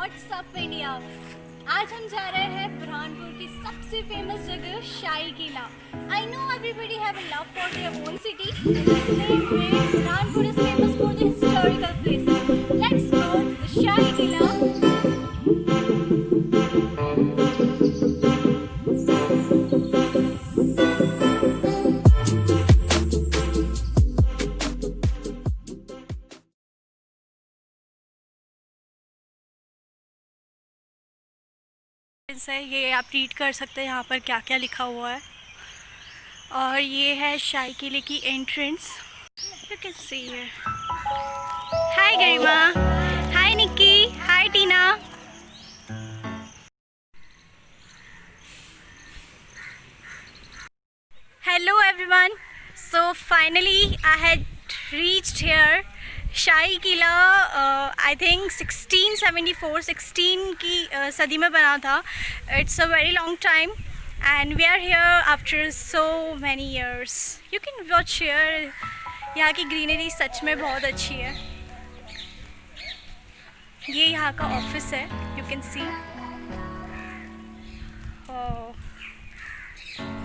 WhatsApp India. आज हम जा रहे हैं बुरहानपुर की सबसे फेमस जगह शाही किला। I know everybody have a love for their own city, in the same way Burhanpur is famous for the historical places. Let's go to the Shahi Qila. है ये आप रीड कर सकते हैं यहाँ पर क्या क्या लिखा हुआ है। और ये है शाही किले की entrance. You can see here. Hi Garima, hi Nikki, hi Tina. Hello everyone. So finally I had reached here. शाही किला आई थिंक 1674 की सदी में बना था। It's a very long time and we are here after so many years. You can watch here. यहाँ की greenery सच में बहुत अच्छी है। ये यहाँ का ऑफिस है, यू कैन सी।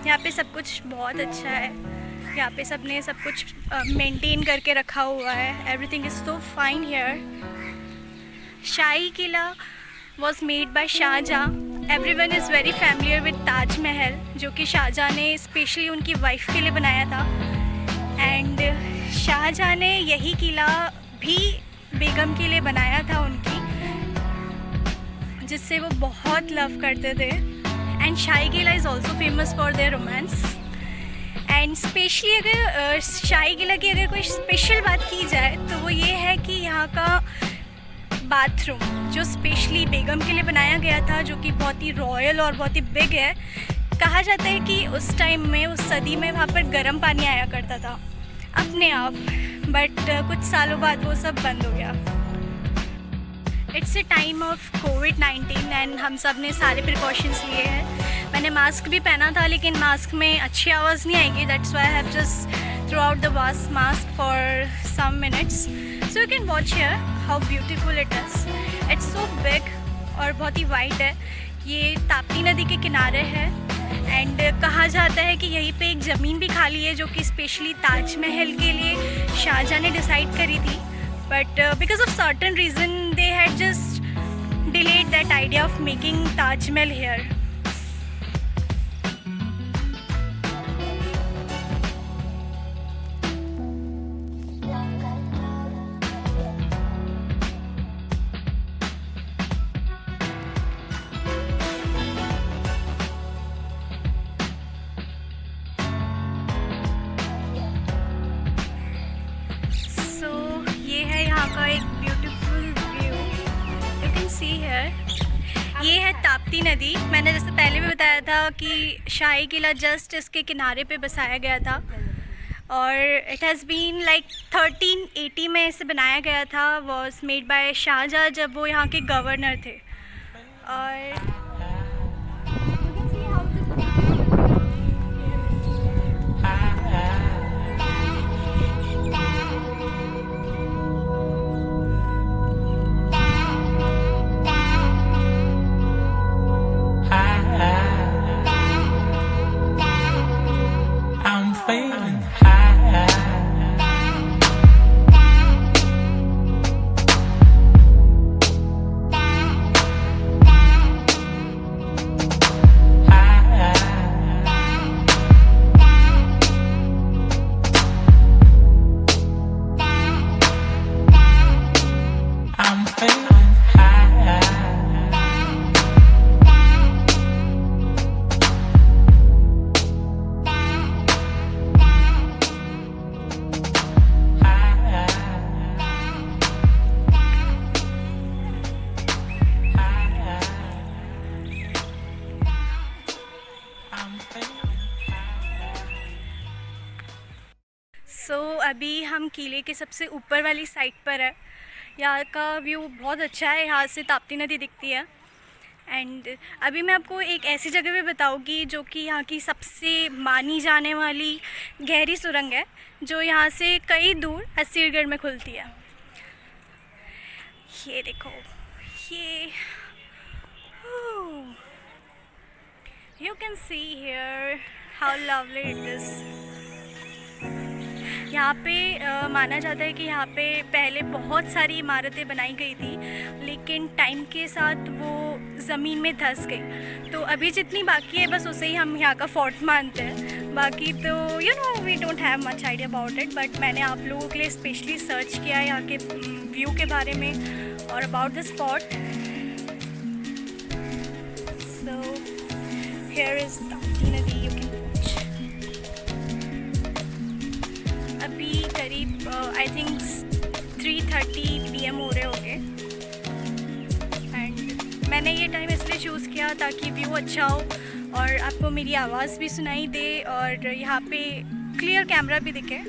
यहाँ पे सब कुछ बहुत अच्छा है। यहाँ पे सब ने सब कुछ मेंटेन करके रखा हुआ है। Everything is so fine here. शाही किला was made by Shah Jahan. Everyone is very familiar with Taj Mahal, जो कि शाहजहाँ ने स्पेशली उनकी वाइफ के लिए बनाया था। एंड शाहजहाँ ने यही किला भी बेगम के लिए बनाया था उनकी, जिससे वो बहुत लव करते थे। And shahi Qila is also famous for their romance. And specially अगर शाही किला की अगर कोई स्पेशल बात की जाए तो वो ये है कि यहाँ का बाथरूम जो स्पेशली बेगम के लिए बनाया गया था, जो कि बहुत ही रॉयल और बहुत ही बिग है। कहा जाता है कि उस टाइम में, उस सदी में वहाँ पर गर्म पानी आया करता था अपने आप, बट कुछ सालों बाद वो सब बंद हो गया। It's a time of covid and हम सब ने सारे प्रिकॉशंस लिए हैं। मैंने मास्क भी पहना था, लेकिन मास्क में अच्छी आवाज़ नहीं आएगी। That's why I have just through out the mask for some minutes. So you can watch here how beautiful it is. It's so big और बहुत ही वाइड है। ये ताप्ती नदी के किनारे है। एंड कहा जाता है कि यहीं पे एक ज़मीन भी खाली है, जो कि स्पेशली ताजमहल के लिए शाहजहाँ ने डिसाइड करी थी। But because of certain reason they had just delayed that idea of making Taj Mahal here. का एक beautiful view you can see here. ये है ताप्ती नदी। मैंने जैसे पहले भी बताया था कि शाही किला जस्ट इसके किनारे पे बसाया गया था, और इट हैज़ बीन लाइक 1380 में इसे बनाया गया था। वॉज मेड बाय शाहजहाँ, जब वो यहाँ के गवर्नर थे। और अभी हम किले के सबसे ऊपर वाली साइड पर है। यहाँ का व्यू बहुत अच्छा है। यहाँ से ताप्ती नदी दिखती है। एंड अभी मैं आपको एक ऐसी जगह भी बताऊँगी जो कि यहाँ की सबसे मानी जाने वाली गहरी सुरंग है, जो यहाँ से कई दूर असीरगढ़ में खुलती है। ये देखो, ये you can see here how lovely it is. यहाँ पे माना जाता है कि यहाँ पे पहले बहुत सारी इमारतें बनाई गई थी, लेकिन टाइम के साथ वो ज़मीन में धंस गई। तो अभी जितनी बाकी है बस उसे ही हम यहाँ का फोर्ट मानते हैं। बाकी तो we don't have much idea about it, but मैंने आप लोगों के लिए स्पेशली सर्च किया है यहाँ के व्यू के बारे में और about this fort. So here is Tapti नदी, यू कैन वॉच। अभी करीब आई थिंक 3:30 PM हो रहे होंगे एंड मैंने ये टाइम इसलिए चूज़ किया ताकि व्यू अच्छा हो और आपको मेरी आवाज़ भी सुनाई दे और यहाँ पे क्लियर कैमरा भी दिखे।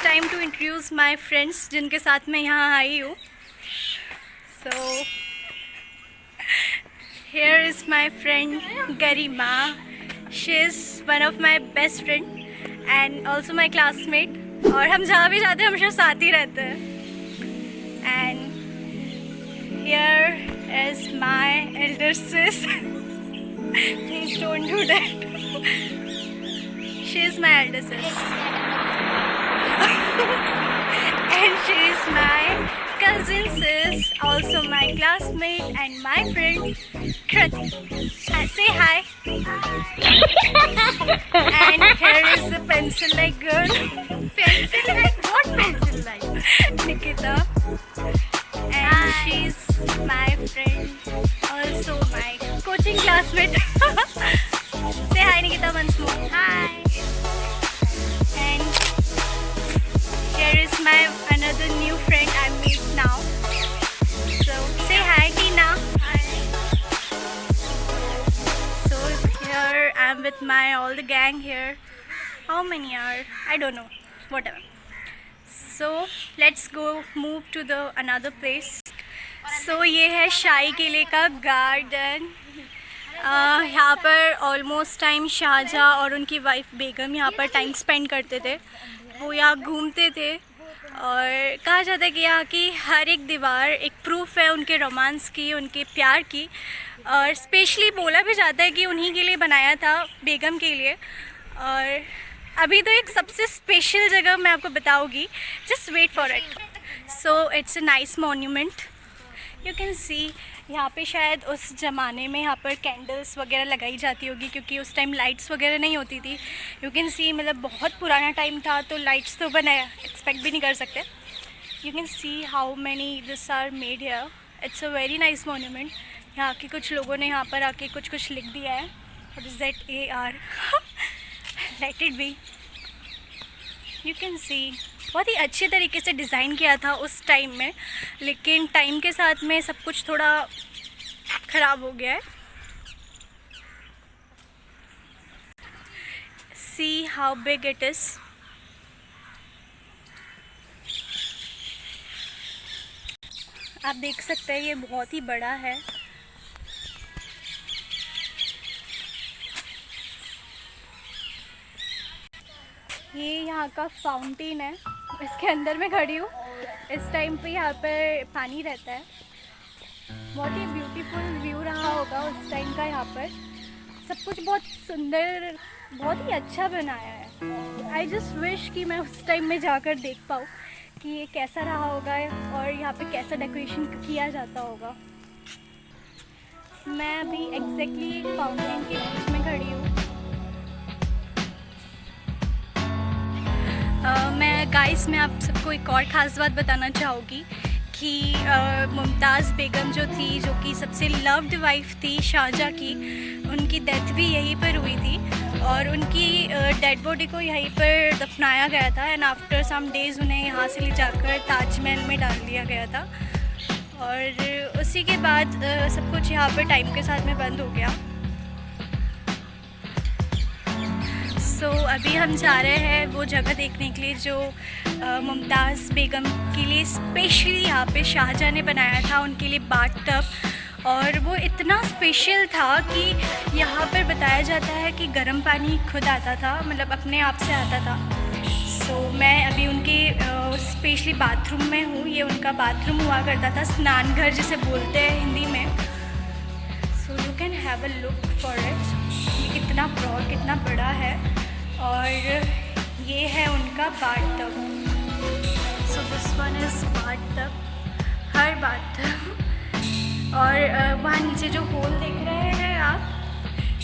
Time to introduce my friends जिनके साथ मैं यहाँ आई हूँ। सो here is my friend Garima. She is one of my best friend and also my classmate. और हम जहाँ भी जाते हैं हमेशा साथ ही रहते हैं। And here is my elder sis. Please don't do that. She is my elder sis. And she is my cousin sis, also my classmate and my friend Krati. Say hi. And here is the pencil-like girl. Pencil-like? What pencil-like? Nikita. And she's my friend, also my coaching classmate. Say hi, Nikita, once more. Hi. And here is my another new friend I meet now. So say hi, Tina. Hi. So here I am with my all the gang here. How many are? I don't know. Whatever. So let's go move to the another place. So ये है शाही किले का garden. यहाँ पर almost time Shahjahan और उनकी wife बेगम यहाँ पर टाइम स्पेंड करते थे। वो यहाँ घूमते थे और कहा जाता है कि यहाँ की हर एक दीवार एक प्रूफ है उनके रोमांस की, उनके प्यार की। और स्पेशली बोला भी जाता है कि उन्हीं के लिए बनाया था, बेगम के लिए। और अभी तो एक सबसे स्पेशल जगह मैं आपको बताऊंगी, just wait for it. So it's a nice monument, you can see. यहाँ पे शायद उस ज़माने में यहाँ पर कैंडल्स वगैरह लगाई जाती होगी, क्योंकि उस टाइम लाइट्स वगैरह नहीं होती थी। यू कैन सी, मतलब बहुत पुराना टाइम था, तो लाइट्स तो बनाया एक्सपेक्ट भी नहीं कर सकते। You can see how many this are made here. It's a very nice monument. यहाँ के कुछ लोगों ने यहाँ पर आके कुछ कुछ लिख दिया है, ZAR let it be. You can सी बहुत ही अच्छे तरीके से डिज़ाइन किया था उस टाइम में, लेकिन टाइम के साथ में सब कुछ थोड़ा ख़राब हो गया है। See how big it is. आप देख सकते हैं ये बहुत ही बड़ा है। ये यहाँ का फाउंटेन है, इसके अंदर मैं खड़ी हूँ। इस टाइम पे यहाँ पर पानी रहता है। बहुत ही ब्यूटीफुल व्यू रहा होगा उस टाइम का। यहाँ पर सब कुछ बहुत सुंदर, बहुत ही अच्छा बनाया है। आई जस्ट विश कि मैं उस टाइम में जाकर देख पाऊँ कि ये कैसा रहा होगा और यहाँ पे कैसा डेकोरेशन किया जाता होगा। मैं अभी एग्जैक्टली फाउंटेन के बीच में खड़ी हूँ। मैं आप सबको एक और ख़ास बात बताना चाहूँगी कि मुमताज़ बेगम जो थी, जो कि सबसे लव्ड वाइफ थी शाहजहाँ की, उनकी डेथ भी यहीं पर हुई थी और उनकी डेड बॉडी को यहीं पर दफनाया गया था। एंड आफ्टर सम डेज़ उन्हें यहाँ से ले जाकर ताजमहल में डाल दिया गया था। और उसी के बाद सब कुछ यहाँ पर टाइम के साथ में बंद हो गया। सो अभी हम जा रहे हैं वो जगह देखने के लिए जो मुमताज़ बेगम के लिए स्पेशली यहाँ पे शाहजहाँ ने बनाया था, उनके लिए बाथ टब। और वो इतना स्पेशल था कि यहाँ पर बताया जाता है कि गर्म पानी खुद आता था, मतलब अपने आप से आता था। सो मैं अभी उनके स्पेशली बाथरूम में हूँ। ये उनका बाथरूम हुआ करता था, स्नान घर जिसे बोलते हैं हिंदी में। सो you can have a look for it. ये कितना ब्रॉड, कितना बड़ा है। और ये है उनका bath tub. So this one is bath tub, her bath tub. और वहाँ नीचे जो होल देख रहे हैं आप,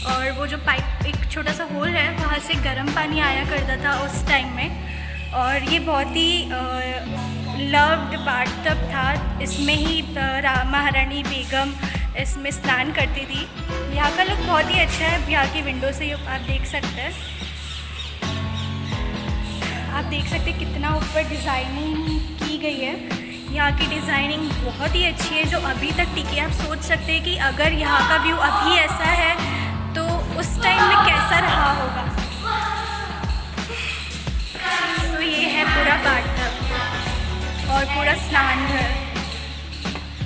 और वो जो पाइप, एक छोटा सा होल है, वहाँ से गर्म पानी आया करता था उस टाइम में। और ये बहुत ही लव्ड बाथ टब था। इसमें ही महारानी बेगम इसमें स्नान करती थी। यहाँ का लुक बहुत ही अच्छा है। यहाँ की विंडो से आप देख सकते हैं, आप देख सकते हैं कितना ऊपर डिज़ाइनिंग की गई है। यहाँ की डिज़ाइनिंग बहुत ही अच्छी है जो अभी तक टिकी है। आप सोच सकते हैं कि अगर यहाँ का व्यू अभी ऐसा है तो उस टाइम में कैसा रहा होगा। तो ये है पूरा बाथ टब और पूरा स्नान घर।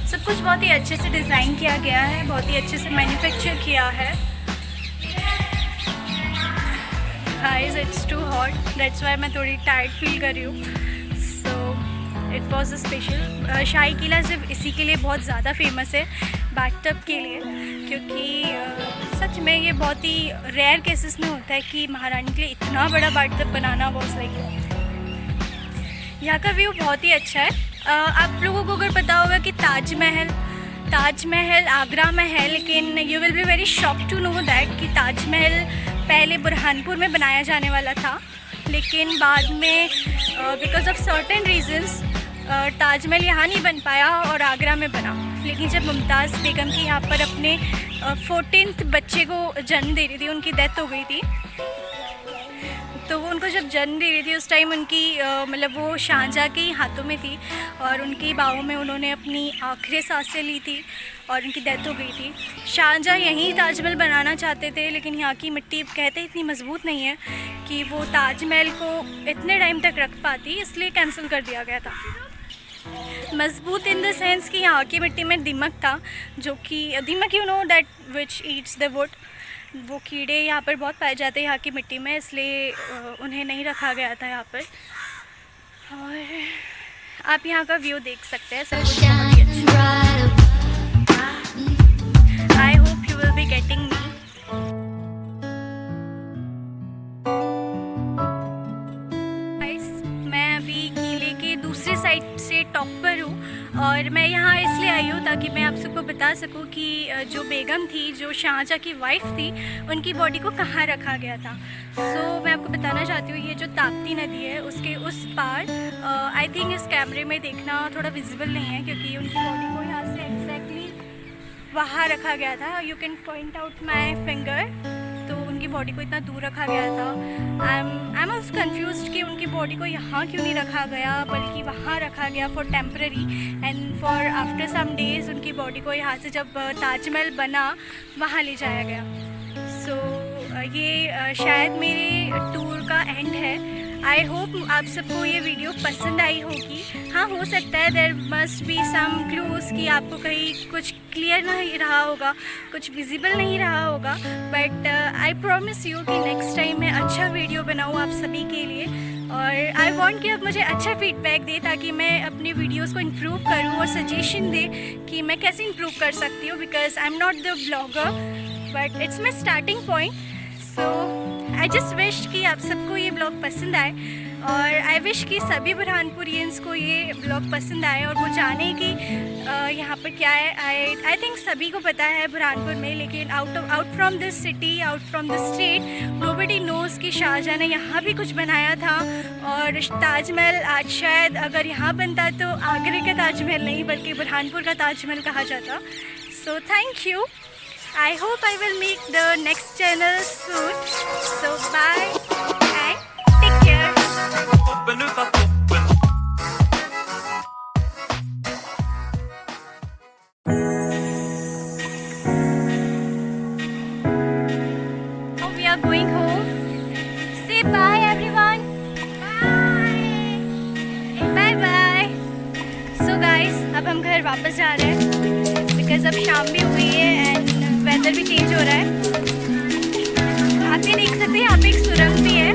सब कुछ बहुत ही अच्छे से डिज़ाइन किया गया है, बहुत ही अच्छे से मैन्युफैक्चर किया है। Guys, it's too hot, that's why मैं थोड़ी टायर्ड फील कर रही हूँ। So it was a special। शाही किला सिर्फ इसी के लिए बहुत ज़्यादा फेमस है, बाथ टब के लिए, क्योंकि सच में ये बहुत ही रेयर केसेस में होता है कि महारानी के लिए इतना बड़ा बाथ टब बनाना बहुत सही। यहाँ का व्यू बहुत ही अच्छा है। आप लोगों को अगर पता होगा कि ताजमहल आगरा में है, लेकिन you will be very shock to know that कि ताजमहल पहले बुरहानपुर में बनाया जाने वाला था, लेकिन बाद में because of certain reasons Taj Mahal यहाँ नहीं बन पाया और आगरा में बना। लेकिन जब मुमताज़ बेगम की यहाँ पर अपने 14th बच्चे को जन्म दे रही थी, उनकी डेथ हो गई थी, तो वो उनको जब जन्म दे रही थी उस टाइम उनकी मतलब वो शाहजहाँ के हाथों में थी और उनकी बाहों में उन्होंने अपनी आखिरी सांसें ली थी और उनकी डेथ हो गई थी। शाहजहाँ यहीं ताजमहल बनाना चाहते थे, लेकिन यहाँ की मिट्टी कहते इतनी मजबूत नहीं है कि वो ताजमहल को इतने टाइम तक रख पाती, इसलिए कैंसिल कर दिया गया था। मजबूत इन द सेंस कि यहाँ की मिट्टी में दीमक था, जो कि दीमक you know that which eats the wood, वो कीड़े यहाँ पर बहुत पाए जाते हैं यहाँ की मिट्टी में, इसलिए उन्हें नहीं रखा गया था यहाँ पर। और आप यहाँ का व्यू देख सकते हैं, सब कुछ बहुत ही अच्छा। I hope you will be getting me. मैं अभी किले के दूसरे साइड से टॉप पर हूँ और मैं यहाँ इसलिए आई हूँ ताकि मैं आप सबको बता सकूँ कि जो बेगम थी, जो शाहजहाँ की वाइफ थी, उनकी बॉडी को कहाँ रखा गया था। सो मैं आपको बताना चाहती हूँ, ये जो ताप्ती नदी है उसके उस पार, आई थिंक इस कैमरे में देखना थोड़ा विजिबल नहीं है क्योंकि उनकी बॉडी को यहाँ से एग्जैक्टली वहाँ रखा गया था। You can point out my finger. तो उनकी बॉडी को इतना दूर रखा गया था। आई एम ऑल्सो कन्फ्यूज्ड कि उनकी बॉडी को यहाँ क्यों नहीं रखा गया बल्कि वहाँ रखा गया for temporary, and for after some days उनकी बॉडी को यहाँ से जब ताजमहल बना वहाँ ले जाया गया। सो ये शायद मेरे टूर का एंड है। आई होप आप सबको ये वीडियो पसंद आई होगी। हाँ, हो सकता है there must be some clues कि आपको कहीं कुछ क्लियर नहीं रहा होगा, कुछ विजिबल नहीं रहा होगा, बट आई प्रॉमिस यू कि नेक्स्ट टाइम मैं अच्छा वीडियो बनाऊँ आप सभी के लिए। और आई वांट कि आप मुझे अच्छा फीडबैक दें ताकि मैं अपनी वीडियोस को इम्प्रूव करूँ और सजेशन दें कि मैं कैसे इम्प्रूव कर सकती हूँ, because I am not the blogger but it's my starting point. So I just wish कि आप सबको ये ब्लॉग पसंद आए और आई विश कि सभी बुरहानपुरियंस को ये ब्लॉग पसंद आए और वो जाने कि यहाँ पर क्या है। आई थिंक सभी को पता है बुरहानपुर में, लेकिन out from this city, out from this state, nobody nose कि शाहजहाँ ने यहाँ भी कुछ बनाया था। और ताजमहल आज शायद अगर यहाँ बनता तो आगरे का ताजमहल नहीं बल्कि बुरहानपुर का ताजमहल कहा जाता। So thank you. I hope I will meet the next channel soon. So bye and take care. Now we are going home. Say bye everyone. Bye. Bye bye. So guys, अब हम घर वापस जा रहे हैं because अब शाम भी हुई है and वेदर भी चेंज हो रहा है। आप ये देख सकते हैं यहाँ पे एक सुरंग भी है।